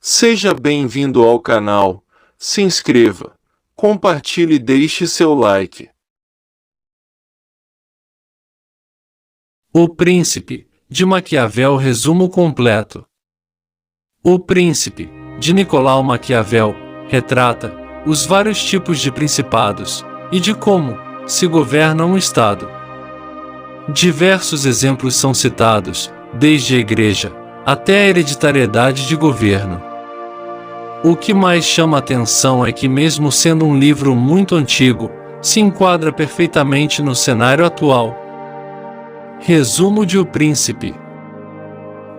Seja bem-vindo ao canal, se inscreva, compartilhe e deixe seu like. O Príncipe, de Maquiavel. Resumo completo. O Príncipe, de Nicolau Maquiavel, retrata os vários tipos de principados e de como se governa um Estado. Diversos exemplos são citados, desde a Igreja até a hereditariedade de governo. O que mais chama atenção é que, mesmo sendo um livro muito antigo, se enquadra perfeitamente no cenário atual. Resumo de O Príncipe.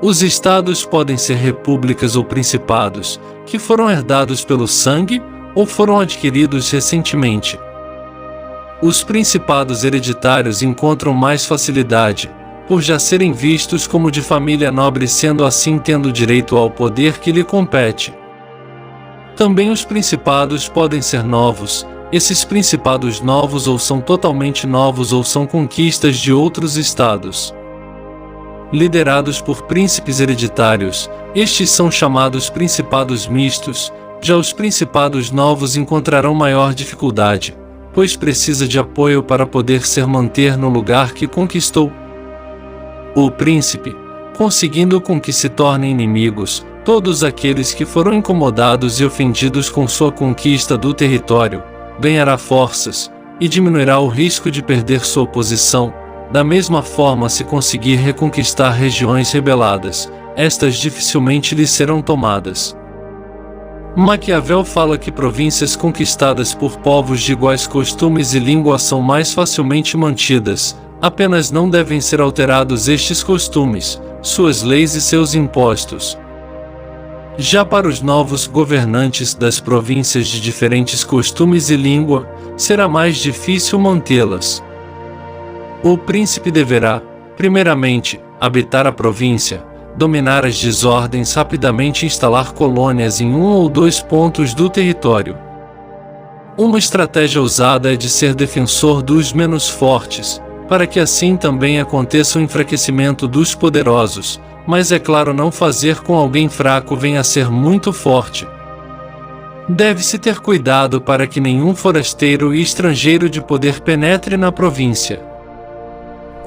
Os estados podem ser repúblicas ou principados, que foram herdados pelo sangue ou foram adquiridos recentemente. Os principados hereditários encontram mais facilidade, por já serem vistos como de família nobre, sendo assim tendo direito ao poder que lhe compete. Também os principados podem ser novos. Esses principados novos ou são totalmente novos ou são conquistas de outros estados. Liderados por príncipes hereditários, estes são chamados principados mistos. Já os principados novos encontrarão maior dificuldade, pois precisa de apoio para poder se manter no lugar que conquistou. O príncipe, conseguindo com que se tornem inimigos todos aqueles que foram incomodados e ofendidos com sua conquista do território, ganhará forças e diminuirá o risco de perder sua posição. Da mesma forma, se conseguir reconquistar regiões rebeladas, estas dificilmente lhe serão tomadas. Maquiavel fala que províncias conquistadas por povos de iguais costumes e língua são mais facilmente mantidas, apenas não devem ser alterados estes costumes, suas leis e seus impostos. Já para os novos governantes das províncias de diferentes costumes e língua, será mais difícil mantê-las. O príncipe deverá, primeiramente, habitar a província, dominar as desordens, rapidamente instalar colônias em um ou dois pontos do território. Uma estratégia usada é de ser defensor dos menos fortes, para que assim também aconteça o enfraquecimento dos poderosos, mas é claro, não fazer com alguém fraco venha a ser muito forte. Deve-se ter cuidado para que nenhum forasteiro e estrangeiro de poder penetre na província.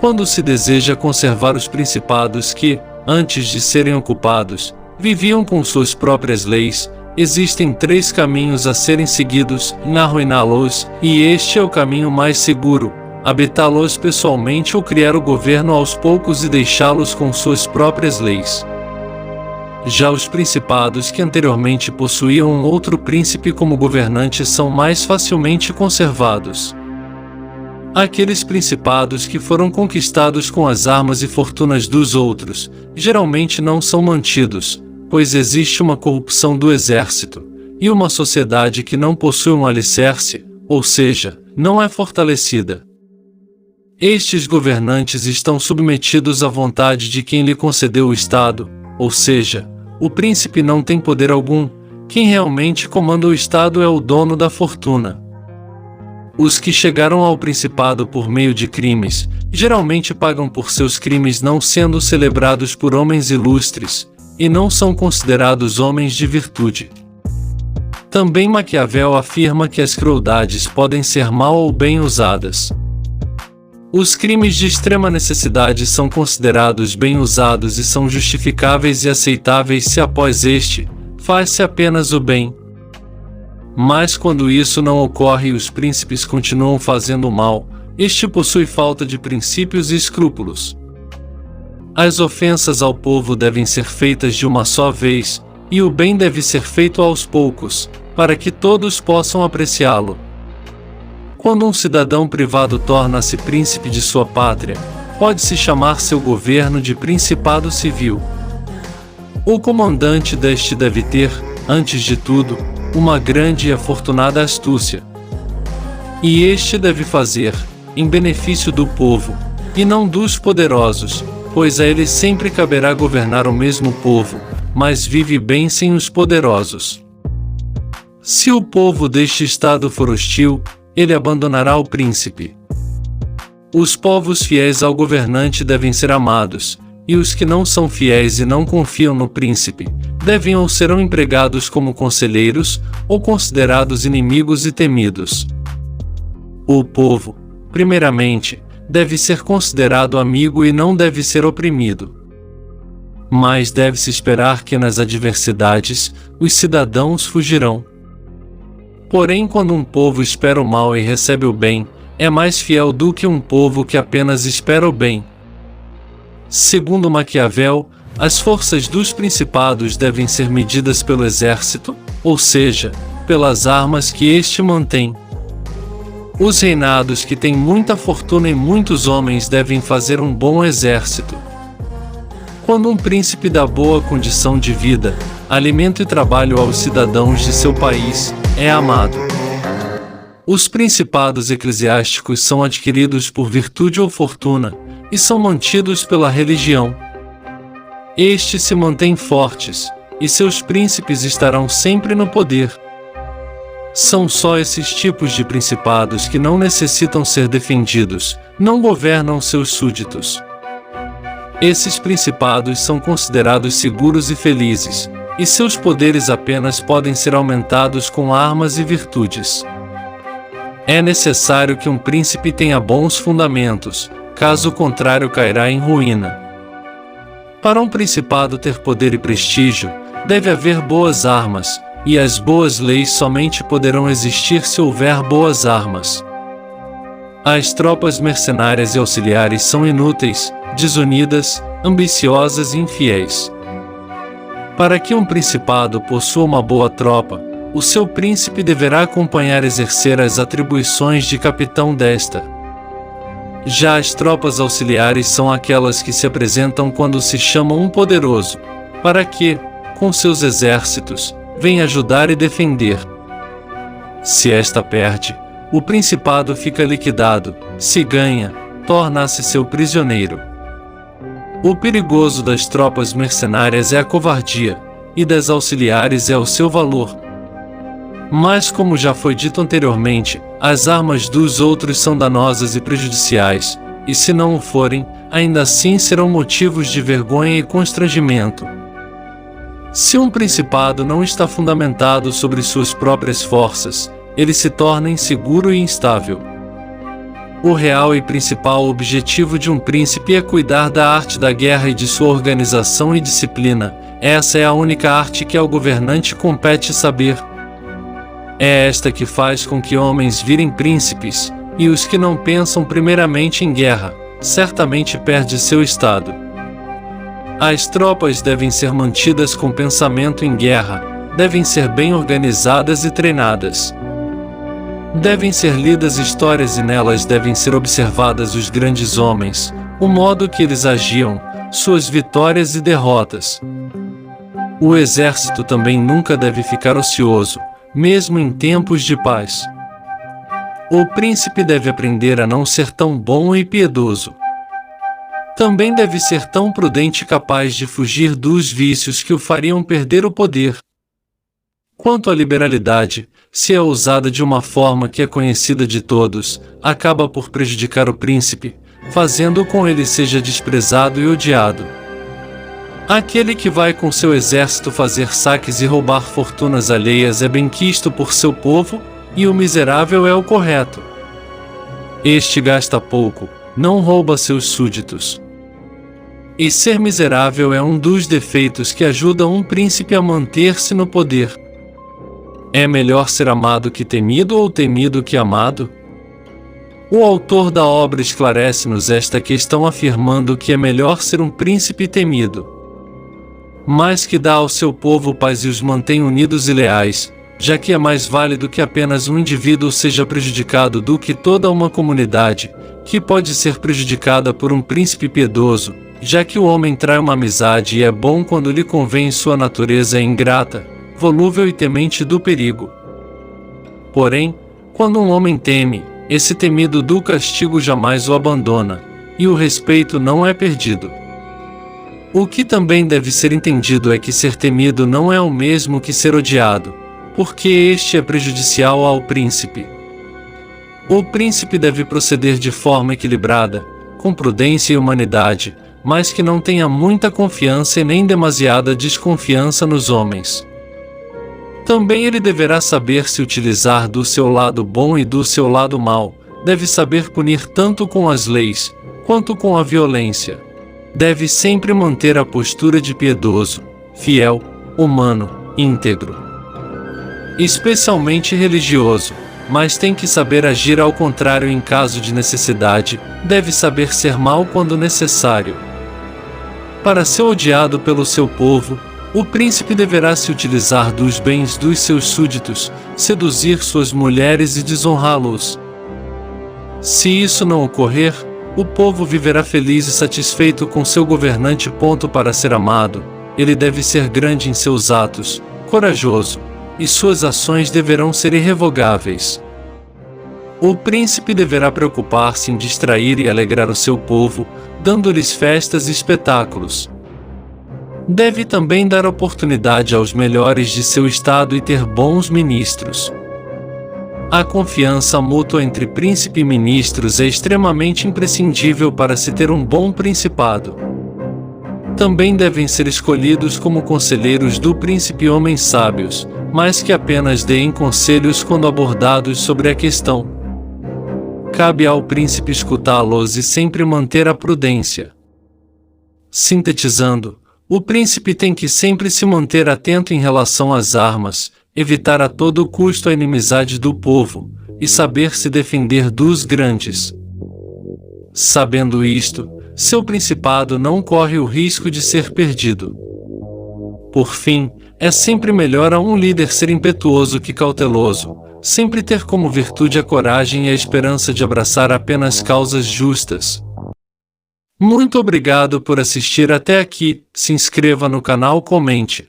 Quando se deseja conservar os principados que, antes de serem ocupados, viviam com suas próprias leis, existem 3 caminhos a serem seguidos: arruiná-los, e este é o caminho mais seguro: habitá-los pessoalmente ou criar o governo aos poucos e deixá-los com suas próprias leis. Já os principados que anteriormente possuíam um outro príncipe como governante são mais facilmente conservados. Aqueles principados que foram conquistados com as armas e fortunas dos outros, geralmente não são mantidos, pois existe uma corrupção do exército, e uma sociedade que não possui um alicerce, ou seja, não é fortalecida. Estes governantes estão submetidos à vontade de quem lhe concedeu o Estado, ou seja, o príncipe não tem poder algum. Quem realmente comanda o Estado é o dono da fortuna. Os que chegaram ao principado por meio de crimes, geralmente pagam por seus crimes, não sendo celebrados por homens ilustres, e não são considerados homens de virtude. Também Maquiavel afirma que as crueldades podem ser mal ou bem usadas. Os crimes de extrema necessidade são considerados bem usados e são justificáveis e aceitáveis se após este, faz-se apenas o bem. Mas quando isso não ocorre e os príncipes continuam fazendo o mal, este possui falta de princípios e escrúpulos. As ofensas ao povo devem ser feitas de uma só vez, e o bem deve ser feito aos poucos, para que todos possam apreciá-lo. Quando um cidadão privado torna-se príncipe de sua pátria, pode-se chamar seu governo de principado civil. O comandante deste deve ter, antes de tudo, uma grande e afortunada astúcia. E este deve fazer, em benefício do povo, e não dos poderosos, pois a ele sempre caberá governar o mesmo povo, mas vive bem sem os poderosos. Se o povo deste estado for hostil, ele abandonará o príncipe. Os povos fiéis ao governante devem ser amados, e os que não são fiéis e não confiam no príncipe, devem ou serão empregados como conselheiros, ou considerados inimigos e temidos. O povo, primeiramente, deve ser considerado amigo e não deve ser oprimido. Mas deve-se esperar que nas adversidades, os cidadãos fugirão. Porém, quando um povo espera o mal e recebe o bem, é mais fiel do que um povo que apenas espera o bem. Segundo Maquiavel, as forças dos principados devem ser medidas pelo exército, ou seja, pelas armas que este mantém. Os reinados que têm muita fortuna e muitos homens devem fazer um bom exército. Quando um príncipe dá boa condição de vida, alimento e trabalho aos cidadãos de seu país, é amado. Os principados eclesiásticos são adquiridos por virtude ou fortuna, e são mantidos pela religião. Estes se mantêm fortes, e seus príncipes estarão sempre no poder. São só esses tipos de principados que não necessitam ser defendidos, não governam seus súditos. Esses principados são considerados seguros e felizes, e seus poderes apenas podem ser aumentados com armas e virtudes. É necessário que um príncipe tenha bons fundamentos, caso contrário cairá em ruína. Para um principado ter poder e prestígio, deve haver boas armas, e as boas leis somente poderão existir se houver boas armas. As tropas mercenárias e auxiliares são inúteis, desunidas, ambiciosas e infiéis. Para que um principado possua uma boa tropa, o seu príncipe deverá acompanhar e exercer as atribuições de capitão desta. Já as tropas auxiliares são aquelas que se apresentam quando se chama um poderoso, para que, com seus exércitos, venha ajudar e defender. Se esta perde, o principado fica liquidado; se ganha, torna-se seu prisioneiro. O perigoso das tropas mercenárias é a covardia, e das auxiliares é o seu valor. Mas, como já foi dito anteriormente, as armas dos outros são danosas e prejudiciais, e se não o forem, ainda assim serão motivos de vergonha e constrangimento. Se um principado não está fundamentado sobre suas próprias forças, ele se torna inseguro e instável. O real e principal objetivo de um príncipe é cuidar da arte da guerra e de sua organização e disciplina. Essa é a única arte que ao governante compete saber. É esta que faz com que homens virem príncipes, e os que não pensam primeiramente em guerra, certamente perde seu estado. As tropas devem ser mantidas com pensamento em guerra, devem ser bem organizadas e treinadas. Devem ser lidas histórias e nelas devem ser observadas os grandes homens, o modo que eles agiam, suas vitórias e derrotas. O exército também nunca deve ficar ocioso, mesmo em tempos de paz. O príncipe deve aprender a não ser tão bom e piedoso. Também deve ser tão prudente e capaz de fugir dos vícios que o fariam perder o poder. Quanto à liberalidade, se é usada de uma forma que é conhecida de todos, acaba por prejudicar o príncipe, fazendo com que ele seja desprezado e odiado. Aquele que vai com seu exército fazer saques e roubar fortunas alheias é benquisto por seu povo, e o miserável é o correto. Este gasta pouco, não rouba seus súditos. E ser miserável é um dos defeitos que ajuda um príncipe a manter-se no poder. É melhor ser amado que temido ou temido que amado? O autor da obra esclarece-nos esta questão afirmando que é melhor ser um príncipe temido, mas que dá ao seu povo paz e os mantém unidos e leais, já que é mais válido que apenas um indivíduo seja prejudicado do que toda uma comunidade, que pode ser prejudicada por um príncipe piedoso, já que o homem trai uma amizade e é bom quando lhe convém, sua natureza é ingrata, volúvel e temente do perigo. Porém, quando um homem teme, esse temido do castigo jamais o abandona, e o respeito não é perdido. O que também deve ser entendido é que ser temido não é o mesmo que ser odiado, porque este é prejudicial ao príncipe. O príncipe deve proceder de forma equilibrada, com prudência e humanidade, mas que não tenha muita confiança e nem demasiada desconfiança nos homens. Também ele deverá saber se utilizar do seu lado bom e do seu lado mau, deve saber punir tanto com as leis, quanto com a violência. Deve sempre manter a postura de piedoso, fiel, humano, íntegro. Especialmente religioso, mas tem que saber agir ao contrário em caso de necessidade, deve saber ser mau quando necessário. Para ser odiado pelo seu povo, o príncipe deverá se utilizar dos bens dos seus súditos, seduzir suas mulheres e desonrá-los. Se isso não ocorrer, o povo viverá feliz e satisfeito com seu governante. Para ser amado, ele deve ser grande em seus atos, corajoso, e suas ações deverão ser irrevogáveis. O príncipe deverá preocupar-se em distrair e alegrar o seu povo, dando-lhes festas e espetáculos. Deve também dar oportunidade aos melhores de seu estado e ter bons ministros. A confiança mútua entre príncipe e ministros é extremamente imprescindível para se ter um bom principado. Também devem ser escolhidos como conselheiros do príncipe homens sábios, mas que apenas deem conselhos quando abordados sobre a questão. Cabe ao príncipe escutá-los e sempre manter a prudência. Sintetizando, o príncipe tem que sempre se manter atento em relação às armas, evitar a todo custo a inimizade do povo, e saber se defender dos grandes. Sabendo isto, seu principado não corre o risco de ser perdido. Por fim, é sempre melhor a um líder ser impetuoso que cauteloso, sempre ter como virtude a coragem e a esperança de abraçar apenas causas justas. Muito obrigado por assistir até aqui, se inscreva no canal, comente.